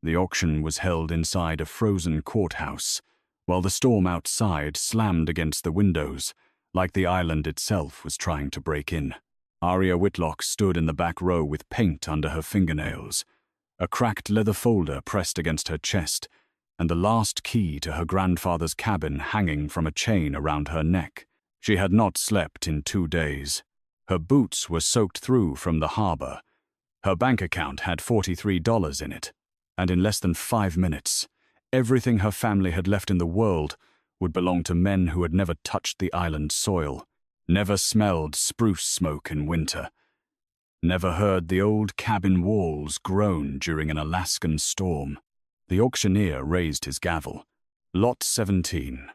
The auction was held inside a frozen courthouse, while the storm outside slammed against the windows, like the island itself was trying to break in. Aria Whitlock stood in the back row with paint under her fingernails, a cracked leather folder pressed against her chest, and the last key to her grandfather's cabin hanging from a chain around her neck. She had not slept in 2 days. Her boots were soaked through from the harbor. Her bank account had $43 in it, and in less than 5 minutes, everything her family had left in the world would belong to men who had never touched the island's soil, never smelled spruce smoke in winter, never heard the old cabin walls groan during an Alaskan storm. The auctioneer raised his gavel. Lot 17.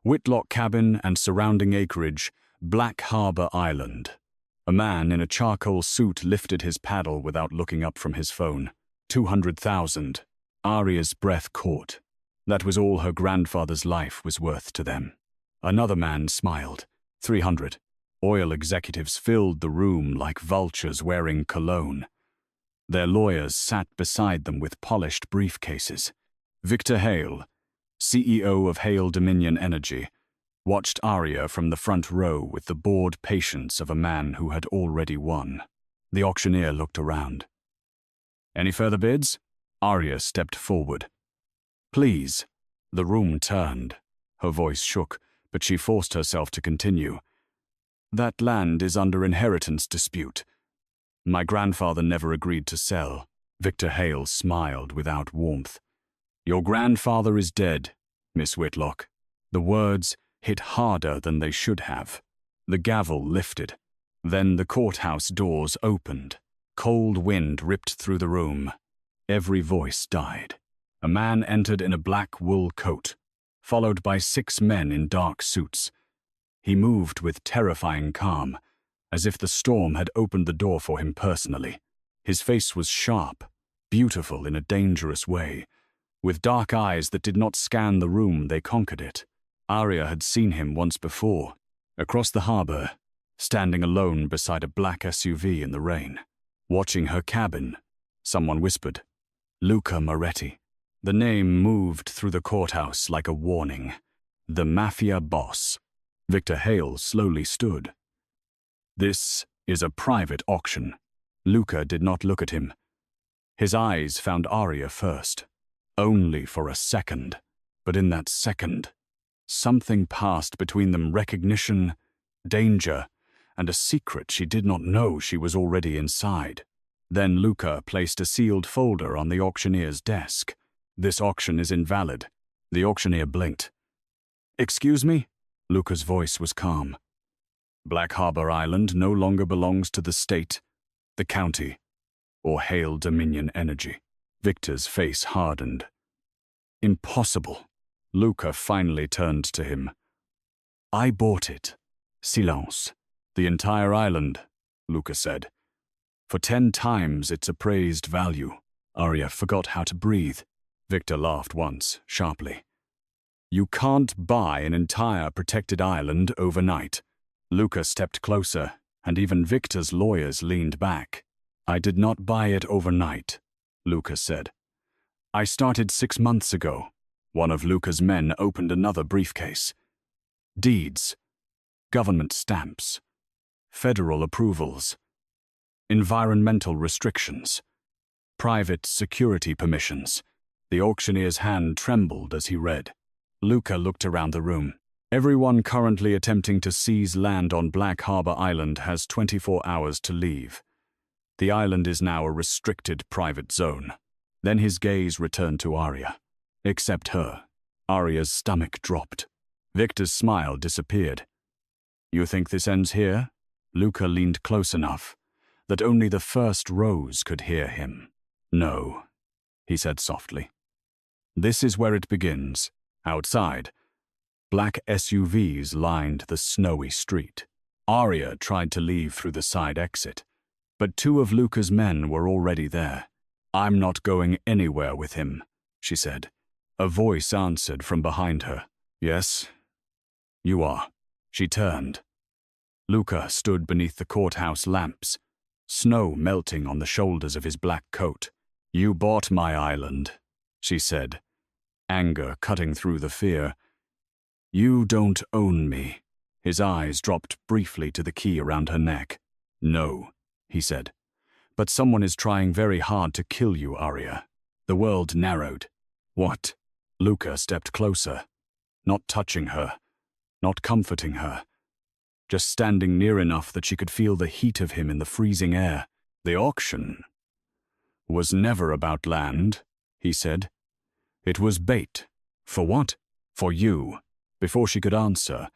Whitlock Cabin and surrounding acreage, Black Harbor Island. A man in a charcoal suit lifted his paddle without looking up from his phone. 200,000. Aria's breath caught. That was all her grandfather's life was worth to them. Another man smiled. 300. Oil executives filled the room like vultures wearing cologne. Their lawyers sat beside them with polished briefcases. Victor Hale, CEO of Hale Dominion Energy, watched Aria from the front row with the bored patience of a man who had already won. The auctioneer looked around. Any further bids? Aria stepped forward. Please. The room turned. Her voice shook, but she forced herself to continue. That land is under inheritance dispute. My grandfather never agreed to sell. Victor Hale smiled without warmth. Your grandfather is dead, Miss Whitlock. The words hit harder than they should have. The gavel lifted. Then the courthouse doors opened. Cold wind ripped through the room. Every voice died. A man entered in a black wool coat, followed by 6 men in dark suits. He moved with terrifying calm, as if the storm had opened the door for him personally. His face was sharp, beautiful in a dangerous way. With dark eyes that did not scan the room, they conquered it. Aria had seen him once before, across the harbor, standing alone beside a black SUV in the rain. Watching her cabin, someone whispered, Luca Moretti. The name moved through the courthouse like a warning. The Mafia Boss. Victor Hale slowly stood. This is a private auction. Luca did not look at him. His eyes found Aria first. Only for a second. But in that second, something passed between them: recognition, danger, and a secret she did not know she was already inside. Then Luca placed a sealed folder on the auctioneer's desk. This auction is invalid. The auctioneer blinked. Excuse me? Luca's voice was calm. Black Harbor Island no longer belongs to the state, the county, or Hale Dominion Energy. Victor's face hardened. Impossible. Luca finally turned to him. I bought it. Silence. The entire island, Luca said. For 10 times its appraised value. Aria forgot how to breathe. Victor laughed once, sharply. You can't buy an entire protected island overnight. Luca stepped closer, and even Victor's lawyers leaned back. I did not buy it overnight, Luca said. I started 6 months ago. One of Luca's men opened another briefcase. Deeds, government stamps, federal approvals, environmental restrictions, private security permissions. The auctioneer's hand trembled as he read. Luca looked around the room. Everyone currently attempting to seize land on Black Harbor Island has 24 hours to leave. The island is now a restricted private zone. Then his gaze returned to Aria. Except her. Aria's stomach dropped. Victor's smile disappeared. You think this ends here? Luca leaned close enough that only the first rows could hear him. No, he said softly. This is where it begins. Outside, black SUVs lined the snowy street. Aria tried to leave through the side exit, but 2 of Luca's men were already there. I'm not going anywhere with him, she said. A voice answered from behind her. Yes, you are. She turned. Luca stood beneath the courthouse lamps, snow melting on the shoulders of his black coat. You bought my island, she said, anger cutting through the fear. You don't own me. His eyes dropped briefly to the key around her neck. No, he said. But someone is trying very hard to kill you, Aria. The world narrowed. What? Luca stepped closer, not touching her, not comforting her, just standing near enough that she could feel the heat of him in the freezing air. The auction was never about land, he said. It was bait. For what? For you. Before she could answer,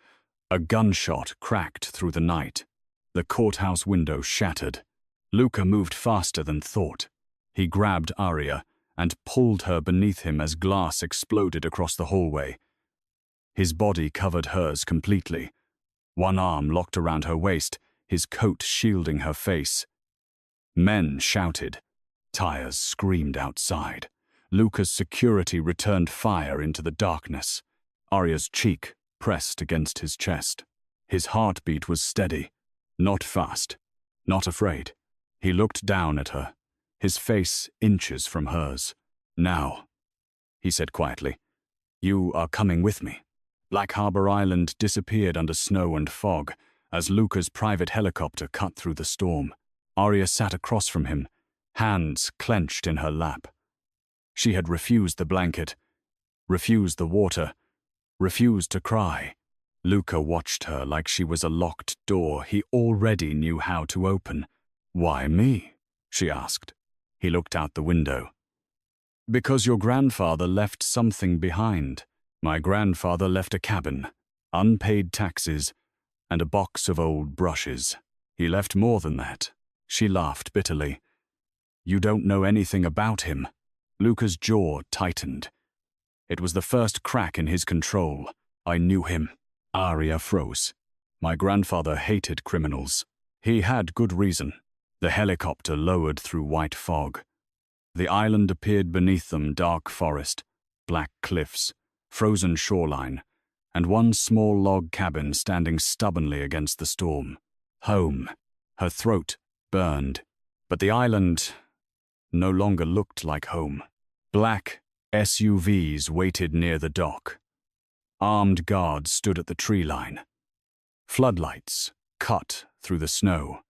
a gunshot cracked through the night. The courthouse window shattered. Luca moved faster than thought. He grabbed Aria and pulled her beneath him as glass exploded across the hallway. His body covered hers completely. One arm locked around her waist, his coat shielding her face. Men shouted. Tires screamed outside. Luca's security returned fire into the darkness. Aria's cheek pressed against his chest. His heartbeat was steady, not fast, not afraid. He looked down at her, his face inches from hers. Now, he said quietly, you are coming with me. Black Harbor Island disappeared under snow and fog as Luca's private helicopter cut through the storm. Aria sat across from him, hands clenched in her lap. She had refused the blanket, refused the water, refused to cry. Luca watched her like she was a locked door he already knew how to open. Why me? She asked. He looked out the window. Because your grandfather left something behind. My grandfather left a cabin, unpaid taxes, and a box of old brushes. He left more than that. She laughed bitterly. You don't know anything about him. Luca's jaw tightened. It was the first crack in his control. I knew him. Aria froze. My grandfather hated criminals. He had good reason. The helicopter lowered through white fog. The island appeared beneath them, dark forest, black cliffs, frozen shoreline, and one small log cabin standing stubbornly against the storm. Home. Her throat burned. But the island no longer looked like home. Black SUVs waited near the dock. Armed guards stood at the tree line. Floodlights cut through the snow.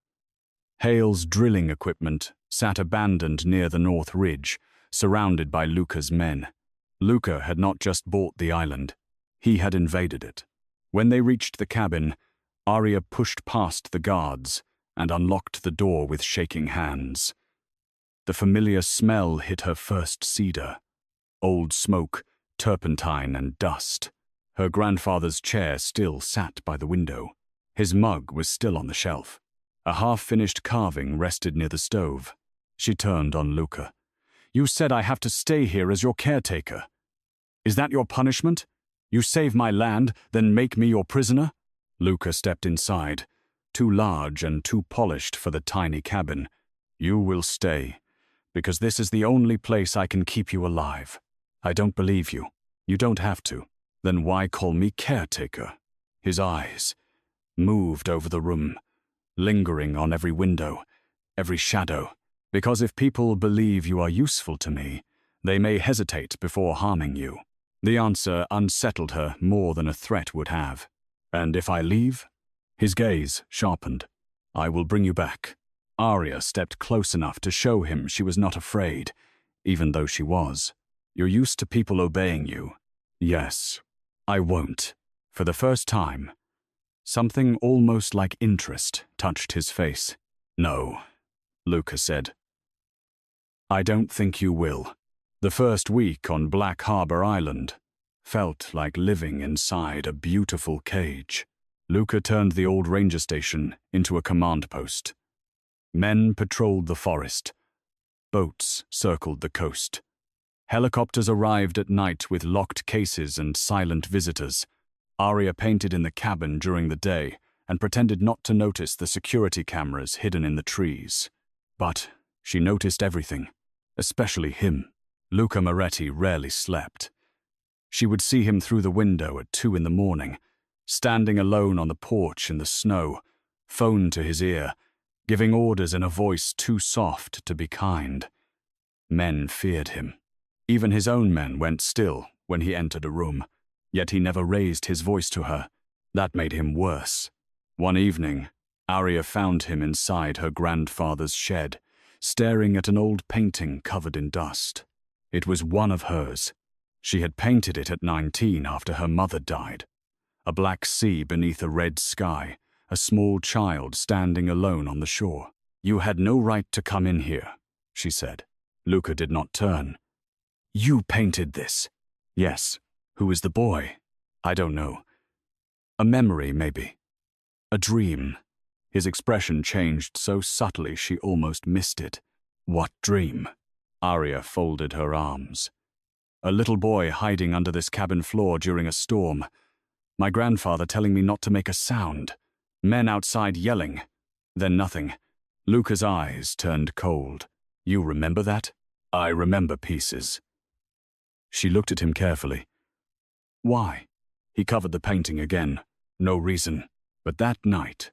Hale's drilling equipment sat abandoned near the North Ridge, surrounded by Luca's men. Luca had not just bought the island. He had invaded it. When they reached the cabin, Aria pushed past the guards and unlocked the door with shaking hands. The familiar smell hit her first cedar. Old smoke, turpentine, and dust. Her grandfather's chair still sat by the window. His mug was still on the shelf. A half-finished carving rested near the stove. She turned on Luca. You said I have to stay here as your caretaker. Is that your punishment? You save my land, then make me your prisoner? Luca stepped inside, too large and too polished for the tiny cabin. You will stay, because this is the only place I can keep you alive. I don't believe you. You don't have to. Then why call me caretaker? His eyes moved over the room, lingering on every window, every shadow. Because if people believe you are useful to me, they may hesitate before harming you. The answer unsettled her more than a threat would have. And if I leave? His gaze sharpened. I will bring you back. Aria stepped close enough to show him she was not afraid, even though she was. You're used to people obeying you. Yes, I won't. For the first time, something almost like interest touched his face. No, Luca said. I don't think you will. The first week on Black Harbor Island felt like living inside a beautiful cage. Luca turned the old ranger station into a command post. Men patrolled the forest. Boats circled the coast. Helicopters arrived at night with locked cases and silent visitors. Aria painted in the cabin during the day and pretended not to notice the security cameras hidden in the trees. But she noticed everything, especially him. Luca Moretti rarely slept. She would see him through the window at 2 a.m, standing alone on the porch in the snow, phone to his ear, giving orders in a voice too soft to be kind. Men feared him. Even his own men went still when he entered a room, yet he never raised his voice to her. That made him worse. One evening, Aria found him inside her grandfather's shed, staring at an old painting covered in dust. It was one of hers. She had painted it at 19 after her mother died. A black sea beneath a red sky, a small child standing alone on the shore. "You had no right to come in here," she said. Luca did not turn. "You painted this?" "Yes." "Who is the boy?" "I don't know. A memory, maybe. A dream." His expression changed so subtly she almost missed it. "What dream?" Aria folded her arms. "A little boy hiding under this cabin floor during a storm. My grandfather telling me not to make a sound. Men outside yelling. Then nothing." Luca's eyes turned cold. "You remember that?" "I remember pieces." She looked at him carefully. "Why?" He covered the painting again. "No reason." But that night,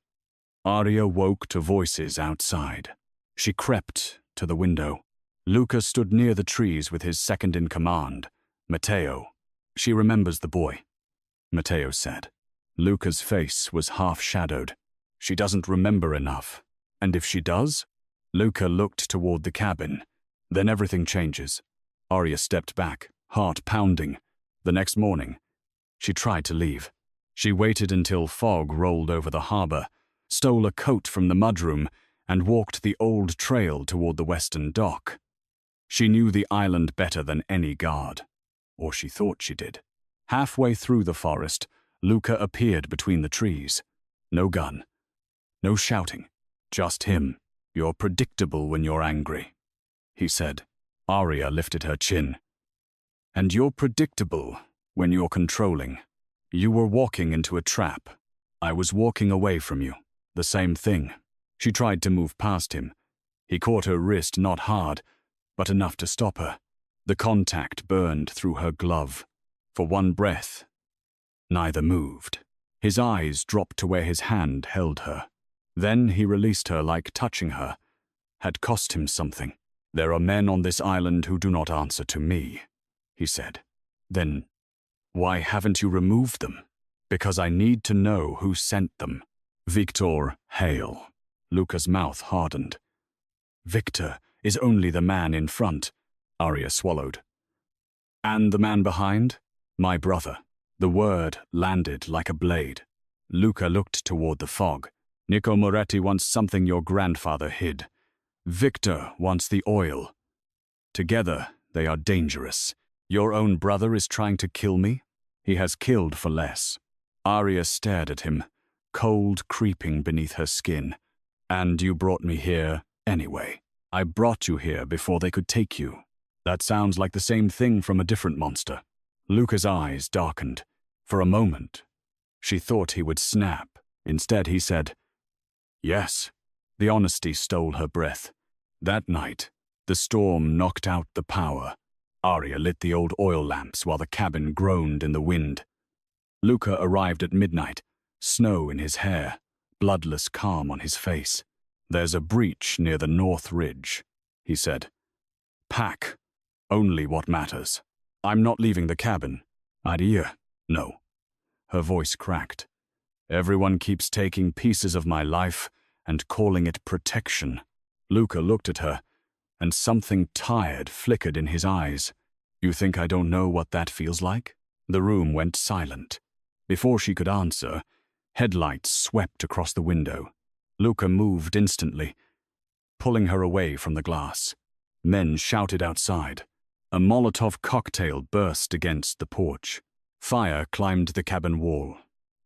Aria woke to voices outside. She crept to the window. Luca stood near the trees with his second-in-command, Matteo. "She remembers the boy," Matteo said. Luca's face was half-shadowed. "She doesn't remember enough. And if she does?" Luca looked toward the cabin. "Then everything changes." Aria stepped back, heart pounding. The next morning, she tried to leave. She waited until fog rolled over the harbor, stole a coat from the mudroom, and walked the old trail toward the western dock. She knew the island better than any guard. Or she thought she did. Halfway through the forest, Luca appeared between the trees. No gun. No shouting. Just him. "You're predictable when you're angry," he said. Aria lifted her chin. "And you're predictable when you're controlling. You were walking into a trap. I was walking away from you. The same thing." She tried to move past him. He caught her wrist, not hard, but enough to stop her. The contact burned through her glove. For one breath, neither moved. His eyes dropped to where his hand held her. Then he released her like touching her had cost him something. "There are men on this island who do not answer to me," he said. "Then why haven't you removed them?" "Because I need to know who sent them." "Victor Hale." Luca's mouth hardened. "Victor is only the man in front," Aria swallowed. "And the man behind?" "My brother." The word landed like a blade. Luca looked toward the fog. "Luca Moretti wants something your grandfather hid. Victor wants the oil. Together, they are dangerous. Your own brother is trying to kill me? He has killed for less." Aria stared at him, cold creeping beneath her skin. "And you brought me here anyway. I brought you here before they could take you. That sounds like the same thing from a different monster." Luca's eyes darkened. For a moment, she thought he would snap. Instead, he said, "Yes." The honesty stole her breath. That night, the storm knocked out the power. Aria lit the old oil lamps while the cabin groaned in the wind. Luca arrived at midnight, snow in his hair, bloodless calm on his face. "There's a breach near the north ridge," he said. "Pack only what matters. I'm not leaving the cabin." "Aria." "No." Her voice cracked. "Everyone keeps taking pieces of my life and calling it protection." Luca looked at her, and something tired flickered in his eyes. "You think I don't know what that feels like?" The room went silent. Before she could answer, headlights swept across the window. Luca moved instantly, pulling her away from the glass. Men shouted outside. A Molotov cocktail burst against the porch. Fire climbed the cabin wall.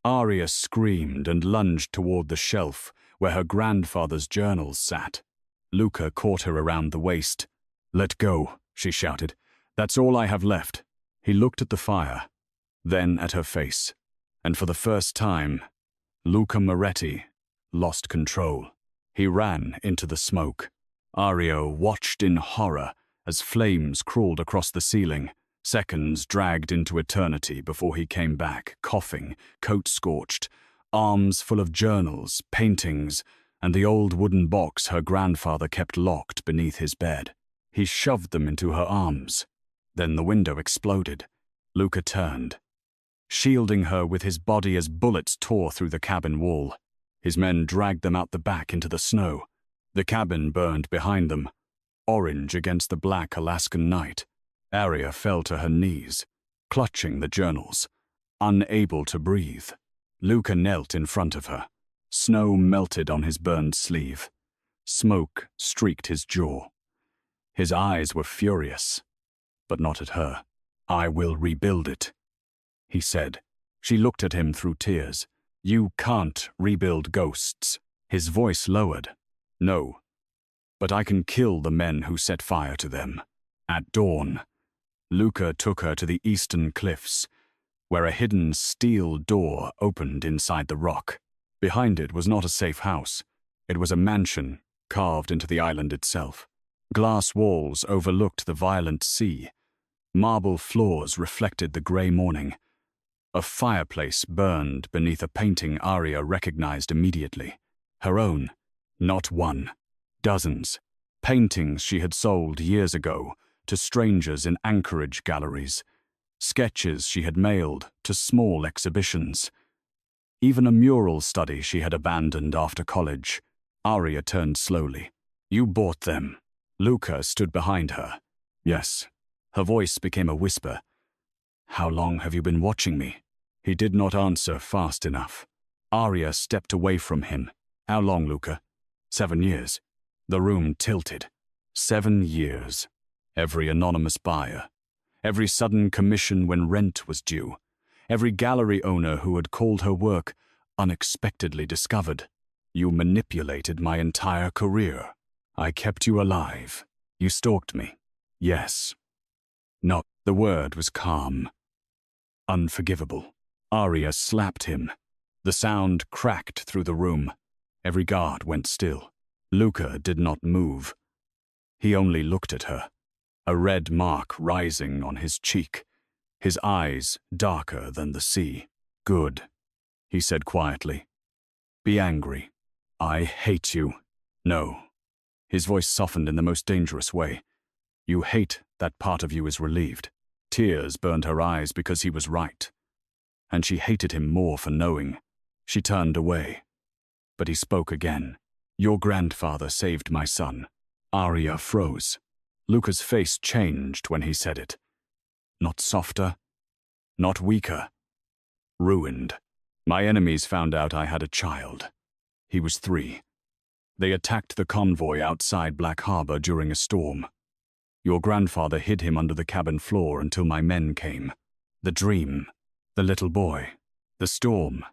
Aria screamed and lunged toward the shelf where her grandfather's journals sat. Luca caught her around the waist. "Let go," she shouted. "That's all I have left." He looked at the fire, then at her face, and for the first time, Luca Moretti lost control. He ran into the smoke. Aria watched in horror as flames crawled across the ceiling. Seconds dragged into eternity before he came back, coughing, coat scorched, arms full of journals, paintings, and the old wooden box her grandfather kept locked beneath his bed. He shoved them into her arms. Then the window exploded. Luca turned, shielding her with his body as bullets tore through the cabin wall. His men dragged them out the back into the snow. The cabin burned behind them, orange against the black Alaskan night. Aria fell to her knees, clutching the journals, unable to breathe. Luca knelt in front of her. Snow melted on his burned sleeve. Smoke streaked his jaw. His eyes were furious, but not at her. "I will rebuild it," he said. She looked at him through tears. "You can't rebuild ghosts." His voice lowered. "No, but I can kill the men who set fire to them." At dawn, Luca took her to the eastern cliffs, where a hidden steel door opened inside the rock. Behind it was not a safe house. It was a mansion carved into the island itself. Glass walls overlooked the violent sea. Marble floors reflected the grey morning. A fireplace burned beneath a painting Aria recognized immediately. Her own. Not one. Dozens. Paintings she had sold years ago to strangers in Anchorage galleries. Sketches she had mailed to small exhibitions. Even a mural study she had abandoned after college. Aria turned slowly. "You bought them." Luca stood behind her. "Yes." Her voice became a whisper. "How long have you been watching me?" He did not answer fast enough. Aria stepped away from him. "How long, Luca?" 7 years. The room tilted. 7 years. Every anonymous buyer. Every sudden commission when rent was due. Every gallery owner who had called her work unexpectedly discovered. You manipulated my entire career. I kept you alive. You stalked me. Yes. Not. The word was calm. Unforgivable. Aria slapped him. The sound cracked through the room. Every guard went still. Luca did not move. He only looked at her, a red mark rising on his cheek, his eyes darker than the sea. "Good," he said quietly. "Be angry. I hate you." "No." His voice softened in the most dangerous way. "You hate that part of you is relieved." Tears burned her eyes because he was right. And she hated him more for knowing. She turned away. But he spoke again. "Your grandfather saved my son." Aria froze. Luca's face changed when he said it. Not softer, not weaker. Ruined. "My enemies found out I had a child. He was 3. They attacked the convoy outside Black Harbor during a storm. Your grandfather hid him under the cabin floor until my men came. The dream, the little boy, the storm."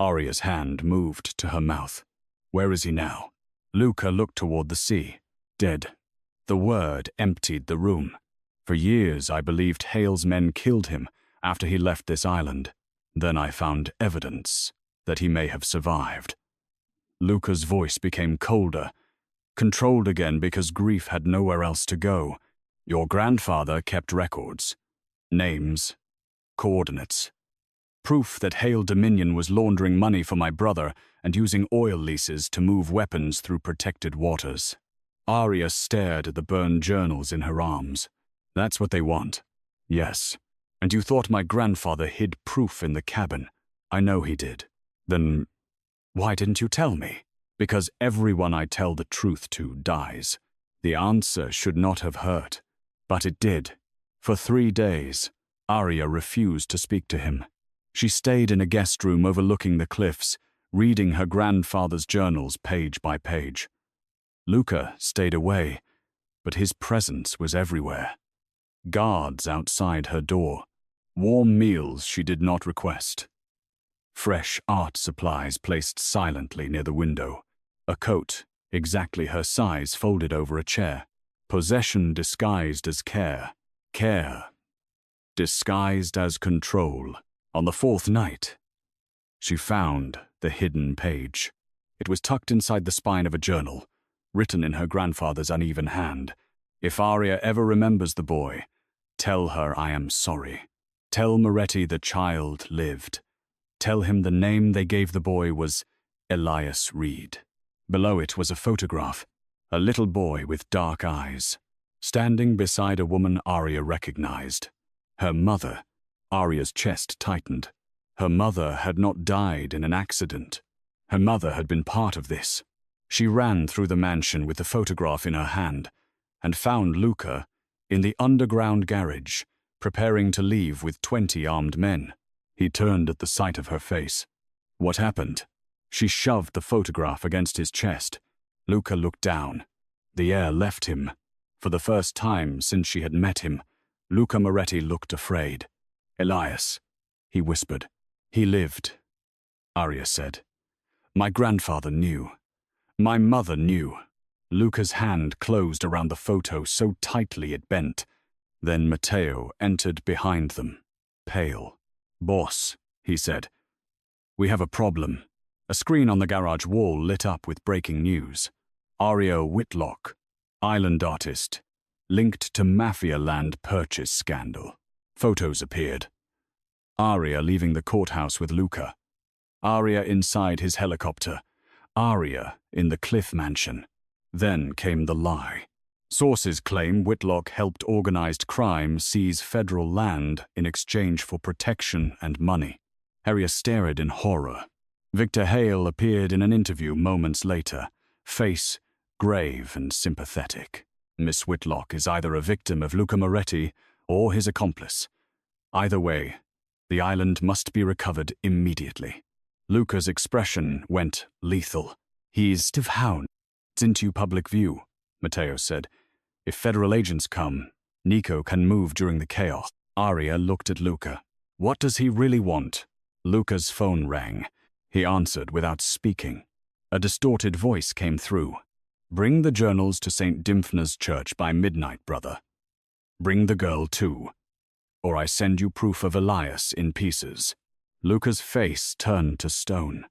Aria's hand moved to her mouth. "Where is he now?" Luca looked toward the sea. "Dead." The word emptied the room. "For years I believed Hale's men killed him after he left this island. Then I found evidence that he may have survived." Luca's voice became colder, controlled again because grief had nowhere else to go. "Your grandfather kept records. Names. Coordinates. Proof that Hale Dominion was laundering money for my brother and using oil leases to move weapons through protected waters." Aria stared at the burned journals in her arms. "That's what they want." "Yes. And you thought my grandfather hid proof in the cabin." "I know he did." "Then why didn't you tell me?" "Because everyone I tell the truth to dies." The answer should not have hurt, but it did. For 3 days, Aria refused to speak to him. She stayed in a guest room overlooking the cliffs, reading her grandfather's journals page by page. Luca stayed away, but his presence was everywhere. Guards outside her door. Warm meals she did not request. Fresh art supplies placed silently near the window. A coat, exactly her size, folded over a chair. Possession disguised as care. Care disguised as control. On the 4th night, she found the hidden page. It was tucked inside the spine of a journal, written in her grandfather's uneven hand. "If Aria ever remembers the boy, tell her I am sorry. Tell Moretti the child lived. Tell him the name they gave the boy was Elias Reed." Below it was a photograph, a little boy with dark eyes. Standing beside a woman Aria recognized. Her mother. Aria's chest tightened. Her mother had not died in an accident. Her mother had been part of this. She ran through the mansion with the photograph in her hand and found Luca in the underground garage, preparing to leave with 20 armed men. He turned at the sight of her face. What happened? She shoved the photograph against his chest. Luca looked down. The air left him. For the first time since she had met him, Luca Moretti looked afraid. Elias, he whispered. He lived, Aria said. My grandfather knew. My mother knew. Luca's hand closed around the photo so tightly it bent. Then Matteo entered behind them, pale. Boss, he said. We have a problem. A screen on the garage wall lit up with breaking news. Aria Whitlock, island artist, linked to Mafia land purchase scandal. Photos appeared. Aria leaving the courthouse with Luca. Aria inside his helicopter. Aria in the Cliff Mansion. Then came the lie. Sources claim Whitlock helped organized crime seize federal land in exchange for protection and money. Aria stared in horror. Victor Hale appeared in an interview moments later, face grave and sympathetic. Miss Whitlock is either a victim of Luca Moretti or his accomplice. Either way, the island must be recovered immediately. Luca's expression went lethal. He's hound into public view, Matteo said. If federal agents come, Nico can move during the chaos. Aria looked at Luca. What does he really want? Luca's phone rang. He answered without speaking. A distorted voice came through. Bring the journals to St. Dymphna's church by midnight, brother. Bring the girl too, or I send you proof of Elias in pieces. Luca's face turned to stone.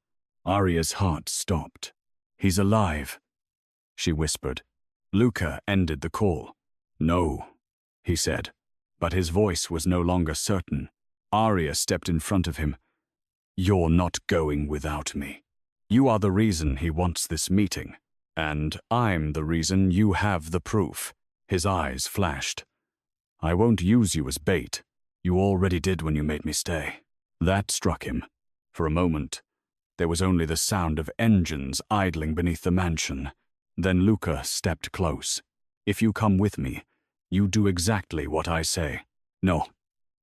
Aria's heart stopped. He's alive, she whispered. Luca ended the call. No, he said, but his voice was no longer certain. Aria stepped in front of him. You're not going without me. You are the reason he wants this meeting, and I'm the reason you have the proof. His eyes flashed. I won't use you as bait. You already did when you made me stay. That struck him. For a moment, there was only the sound of engines idling beneath the mansion. Then Luca stepped close. If you come with me, you do exactly what I say. No.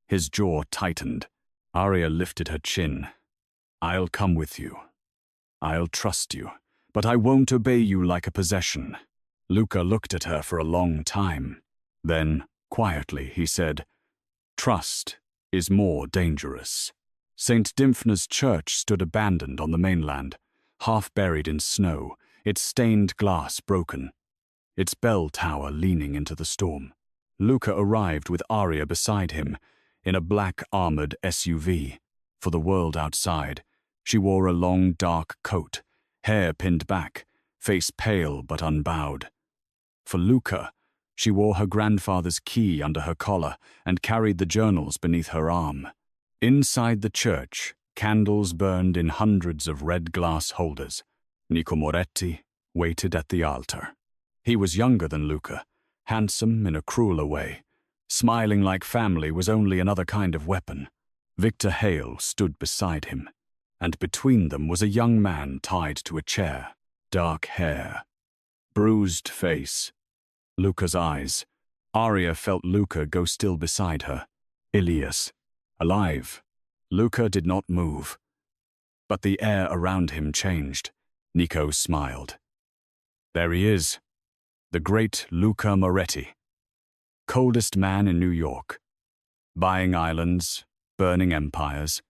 His jaw tightened. Aria lifted her chin. I'll come with you. I'll trust you, but I won't obey you like a possession. Luca looked at her for a long time. Then, quietly, he said, Trust is more dangerous. St. Dymphna's church stood abandoned on the mainland, half buried in snow, its stained glass broken, its bell tower leaning into the storm. Luca arrived with Aria beside him, in a black armored SUV. For the world outside, she wore a long dark coat, hair pinned back, face pale but unbowed. For Luca, she wore her grandfather's key under her collar and carried the journals beneath her arm. Inside the church, candles burned in hundreds of red glass holders. Luca Moretti waited at the altar. He was younger than Luca, handsome in a crueler way. Smiling like family was only another kind of weapon. Victor Hale stood beside him, and between them was a young man tied to a chair. Dark hair, bruised face, Luca's eyes. Aria felt Luca go still beside her. Elias, alive. Luca did not move, but the air around him changed. Nico smiled. There he is, the great Luca Moretti. Coldest man in New York. Buying islands, burning empires,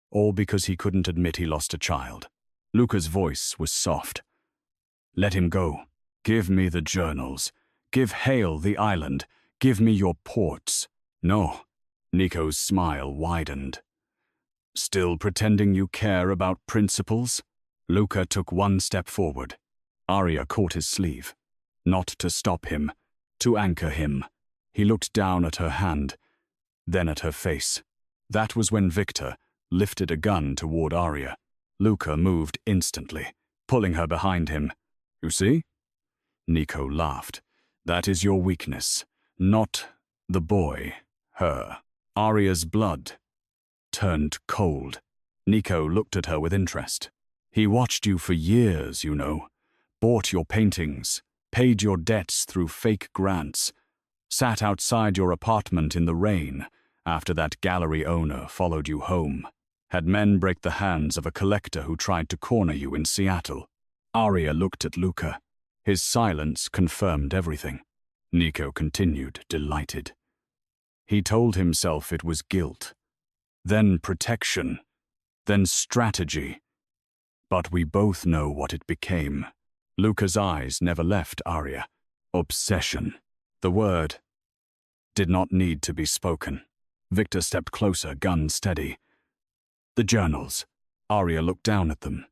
all because he couldn't admit he lost a child. Luca's voice was soft. Let him go. Give me the journals. Give Hale the island. Give me your ports. No. Nico's smile widened. Still pretending you care about principles? Luca took one step forward. Aria caught his sleeve. Not to stop him, to anchor him. He looked down at her hand, then at her face. That was when Victor lifted a gun toward Aria. Luca moved instantly, pulling her behind him. You see? Nico laughed. That is your weakness, not the boy, her. Aria's blood turned cold. Nico looked at her with interest. He watched you for years, you know. Bought your paintings, paid your debts through fake grants, sat outside your apartment in the rain after that gallery owner followed you home. Had men break the hands of a collector who tried to corner you in Seattle. Aria looked at Luca. His silence confirmed everything. Nico continued, delighted. He told himself it was guilt, then protection, then strategy. But we both know what it became. Luca's eyes never left Aria. Obsession. The word did not need to be spoken. Victor stepped closer, gun steady. The journals. Aria looked down at them.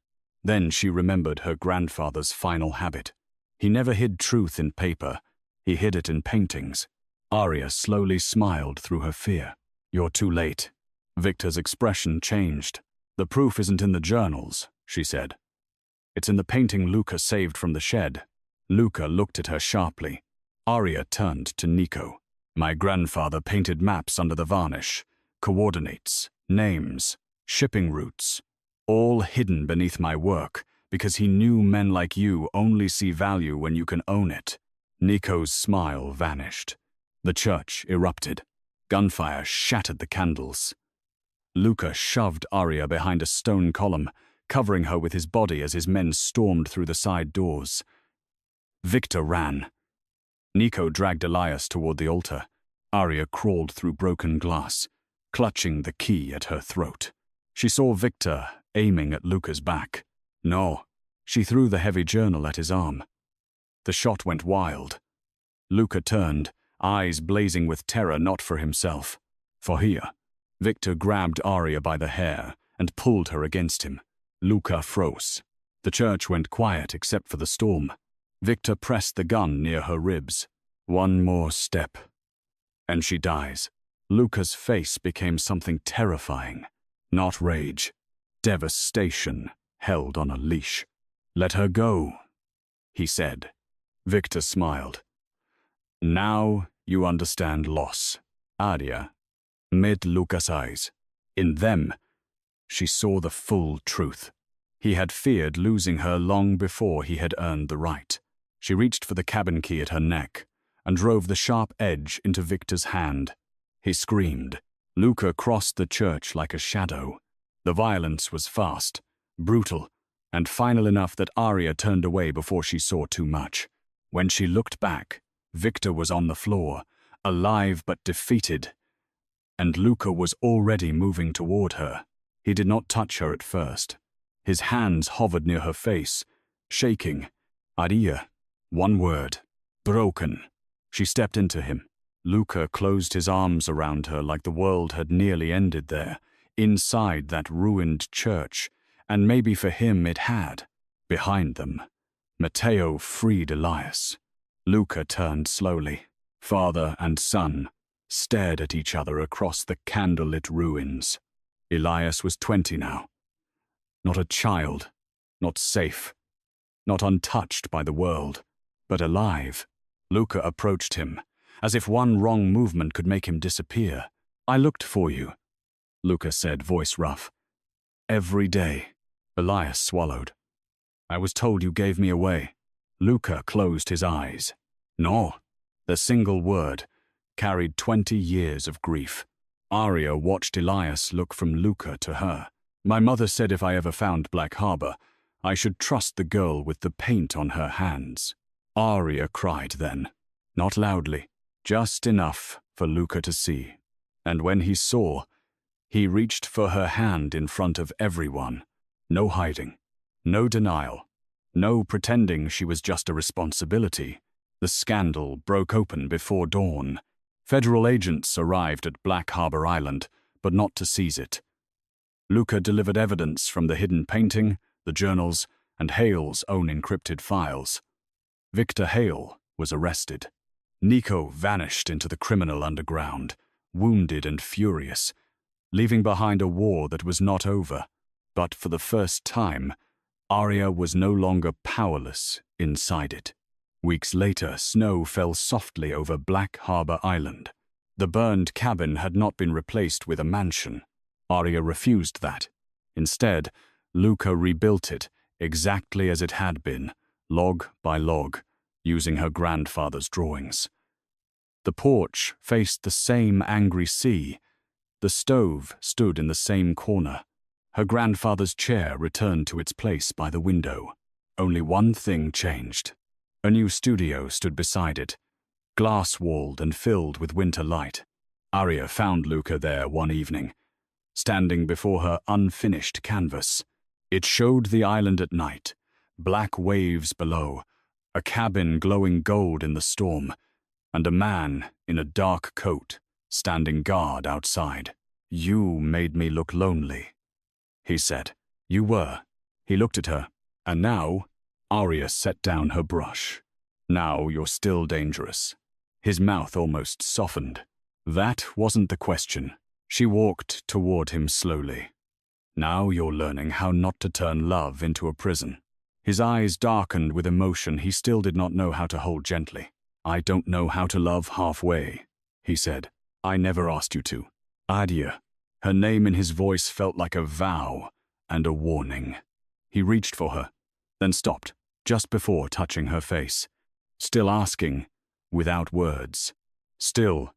Then she remembered her grandfather's final habit. He never hid truth in paper. He hid it in paintings. Aria slowly smiled through her fear. You're too late. Victor's expression changed. The proof isn't in the journals, she said. It's in the painting Luca saved from the shed. Luca looked at her sharply. Aria turned to Nico. My grandfather painted maps under the varnish. Coordinates, names, shipping routes. All hidden beneath my work, because he knew men like you only see value when you can own it. Nico's smile vanished. The church erupted. Gunfire shattered the candles. Luca shoved Aria behind a stone column, covering her with his body as his men stormed through the side doors. Victor ran. Nico dragged Elias toward the altar. Aria crawled through broken glass, clutching the key at her throat. She saw Victor aiming at Luca's back. No, she threw the heavy journal at his arm. The shot went wild. Luca turned, eyes blazing with terror not for himself, for here. Victor grabbed Aria by the hair and pulled her against him. Luca froze. The church went quiet except for the storm. Victor pressed the gun near her ribs. One more step, and she dies. Luca's face became something terrifying. Not rage. Devastation held on a leash. Let her go, he said. Victor smiled. Now you understand loss. Aria met Luca's eyes. In them, she saw the full truth. He had feared losing her long before he had earned the right. She reached for the cabin key at her neck and drove the sharp edge into Victor's hand. He screamed. Luca crossed the church like a shadow. The violence was fast, brutal, and final enough that Aria turned away before she saw too much. When she looked back, Victor was on the floor, alive but defeated, and Luca was already moving toward her. He did not touch her at first. His hands hovered near her face, shaking. Aria. One word. Broken. She stepped into him. Luca closed his arms around her like the world had nearly ended there, inside that ruined church, and maybe for him it had. Behind them, Matteo freed Elias. Luca turned slowly. Father and son stared at each other across the candlelit ruins. Elias was 20 now. Not a child, not safe, not untouched by the world, but alive. Luca approached him, as if one wrong movement could make him disappear. I looked for you, Luca said, voice rough. Every day. Elias swallowed. I was told you gave me away. Luca closed his eyes. No. The single word carried 20 years of grief. Aria watched Elias look from Luca to her. My mother said if I ever found Black Harbor, I should trust the girl with the paint on her hands. Aria cried then, not loudly, just enough for Luca to see. And when he saw, he reached for her hand in front of everyone. No hiding, no denial, no pretending she was just a responsibility. The scandal broke open before dawn. Federal agents arrived at Black Harbor Island, but not to seize it. Luca delivered evidence from the hidden painting, the journals, and Hale's own encrypted files. Victor Hale was arrested. Nico vanished into the criminal underground, wounded and furious, leaving behind a war that was not over. But for the first time, Aria was no longer powerless inside it. Weeks later, snow fell softly over Black Harbor Island. The burned cabin had not been replaced with a mansion. Aria refused that. Instead, Luca rebuilt it exactly as it had been, log by log, using her grandfather's drawings. The porch faced the same angry sea. The stove stood in the same corner. Her grandfather's chair returned to its place by the window. Only one thing changed. A new studio stood beside it, glass-walled and filled with winter light. Aria found Luca there one evening, standing before her unfinished canvas. It showed the island at night, black waves below, a cabin glowing gold in the storm, and a man in a dark coat standing guard outside. "You made me look lonely," he said. "You were." He looked at her. "And now," Aria set down her brush, "now you're still dangerous." His mouth almost softened. That wasn't the question. She walked toward him slowly. "Now you're learning how not to turn love into a prison." His eyes darkened with emotion he still did not know how to hold gently. "I don't know how to love halfway," he said. "I never asked you to." Aria. Her name in his voice felt like a vow and a warning. He reached for her, then stopped, just before touching her face. Still asking, without words. Still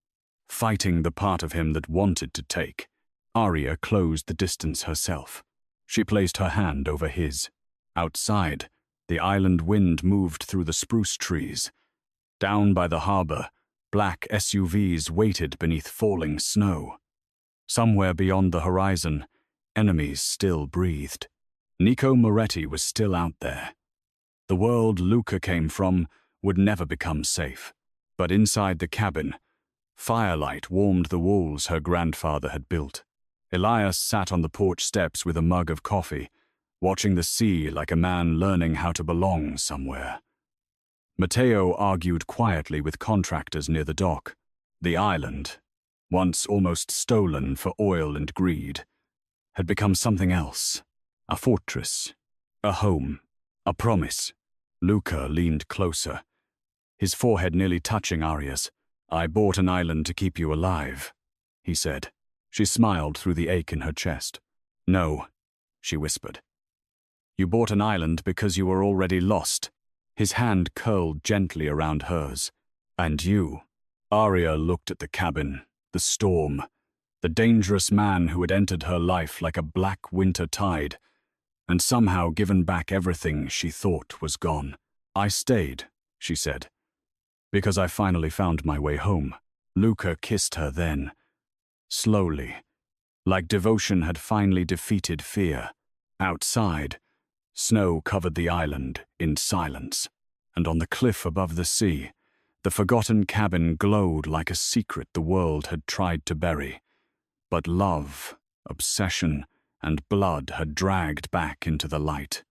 fighting the part of him that wanted to take. Aria closed the distance herself. She placed her hand over his. Outside, the island wind moved through the spruce trees. Down by the harbor, black SUVs waited beneath falling snow. Somewhere beyond the horizon, enemies still breathed. Luca Moretti was still out there. The world Luca came from would never become safe. But inside the cabin, firelight warmed the walls her grandfather had built. Elias sat on the porch steps with a mug of coffee, watching the sea like a man learning how to belong somewhere. Matteo argued quietly with contractors near the dock. The island, once almost stolen for oil and greed, had become something else. A fortress, a home, a promise. Luca leaned closer, his forehead nearly touching Aria's. "I bought an island to keep you alive," he said. She smiled through the ache in her chest. "No," she whispered. "You bought an island because you were already lost." His hand curled gently around hers. "And you?" Aria looked at the cabin, the storm, the dangerous man who had entered her life like a black winter tide, and somehow given back everything she thought was gone. "I stayed," she said, "because I finally found my way home." Luca kissed her then, slowly, like devotion had finally defeated fear. Outside, snow covered the island in silence, and on the cliff above the sea, the forgotten cabin glowed like a secret the world had tried to bury. But love, obsession, and blood had dragged back into the light.